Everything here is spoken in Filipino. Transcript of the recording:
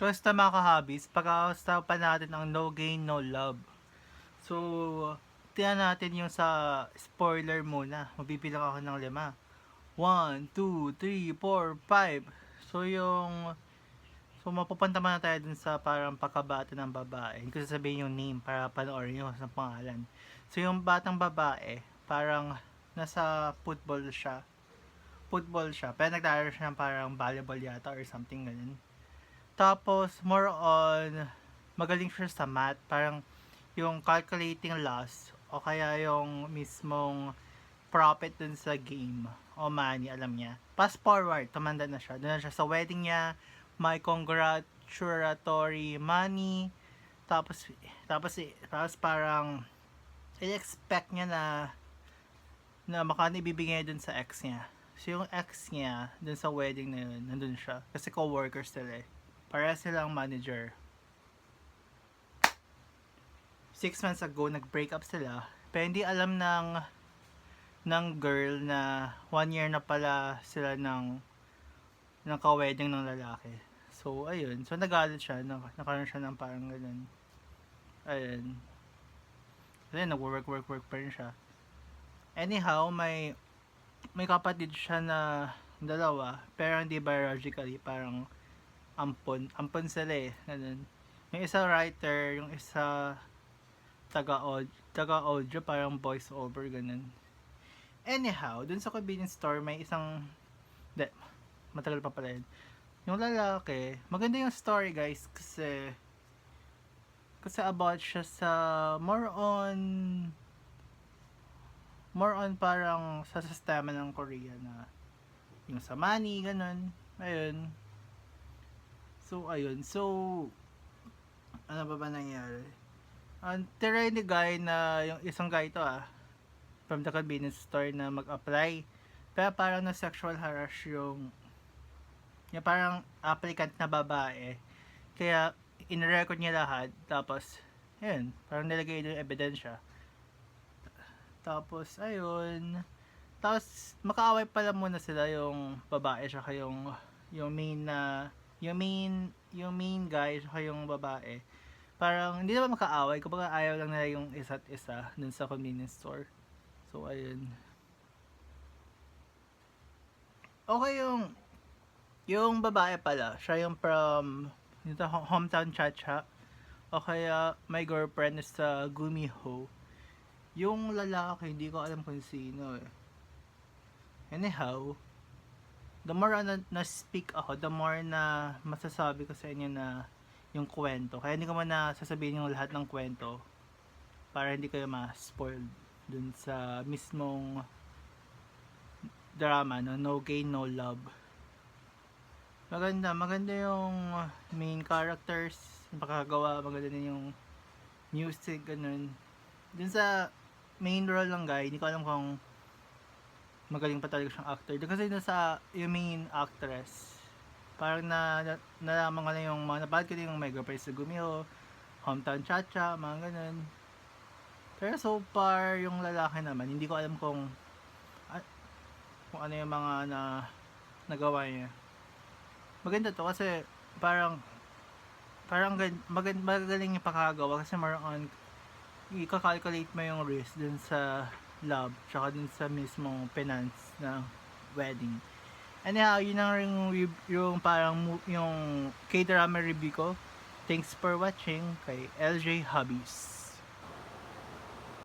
Basta mga ka-hobbies, pag-uusapan natin ang no gain, no love. So, tingnan natin yung sa spoiler muna. Mabibilang ako ng 5. 1, 2, 3, 4, 5. So, mapupunta muna tayo dun sa parang pagkabata ng babae. Hindi ko sasabihin yung name para panoorin nyo sa pangalan. So, yung batang babae, parang nasa football siya. Pero naglalaro siya ng parang volleyball yata or something ganun. Tapos, more on, magaling siya sa math. Parang, yung calculating loss, o kaya yung mismong profit dun sa game, o money, alam niya. Fast forward, tumanda na siya. Doon na siya sa wedding niya, may congratulatory money, tapos parang, i-expect niya na makano ibibigay niya dun sa ex niya. So, yung ex niya, dun sa wedding na yun, nandun siya. Kasi co-workers sila eh. Para silang manager. 6 months ago, nag-break up sila. Pero hindi alam ng girl na 1 year na pala sila ng ka-wedding ng lalaki. So, ayun. So, nagalit siya. Nakaroon siya ng parang ganun. Ayun. Kasi nag-work pa rin siya. Anyhow, may kapatid siya na dalawa. Pero hindi biologically. Parang ampon sila eh. Ganun. Yung isa writer, yung isa taga-audio, parang voice over, ganun. Anyhow, dun sa convenience store, may isang, matagal pa pala yun. Yung lalaki, maganda yung story guys, kasi about siya sa, more on parang sa sistema ng Korea na, yung sa money, ganun. Ayun. So, ano ba nangyari? Ang tiray ni guy na, yung isang guy to from the convenience store na mag-apply. Pero parang na sexual harass yung parang applicant na babae. Kaya in-record niya lahat. Tapos, ayun, parang nilagay yung ebidensya. Tapos, ayun. Tapos, makaaway pala muna sila yung babae tsaka yung main guy tsaka yung babae. Parang hindi naman makaaway, kumbaga ayaw lang nila yung isa't isa dun sa convenience store. So, ayun. Okay yung babae pala, siya yung from dito, hometown Chacha. O kaya my girlfriend is sa Gumiho. Yung lalaki, hindi ko alam kung sino eh. Anyhow, the more na-speak ako, the more na masasabi ko sa inyo na yung kwento. Kaya hindi ko man na sasabihin yung lahat ng kwento para hindi kayo ma-spoiled dun sa mismong drama, no gain, no love. Maganda yung main characters, yung pagkagawa, maganda din yung music, ganun. Dun sa main role ng guy, hindi ko alam kung magaling pa talaga siyang actor. Dun kasi nasa yung main actress, parang nalaman ko na yung mga napahal ko din yung My Girlfriend sa Gumiho, Hometown Chacha, mga ganun. Pero so far, yung lalaki naman, hindi ko alam kung ano yung mga nagawa niya. Maganda to kasi parang magaling yung pakagawa kasi more on i-calculate mo yung risk dun sa love tsaka dun sa mismong finance ng wedding. Anyhow, yun ang yung parang yung K-drama review ko. Thanks for watching kay LJ Hobbies.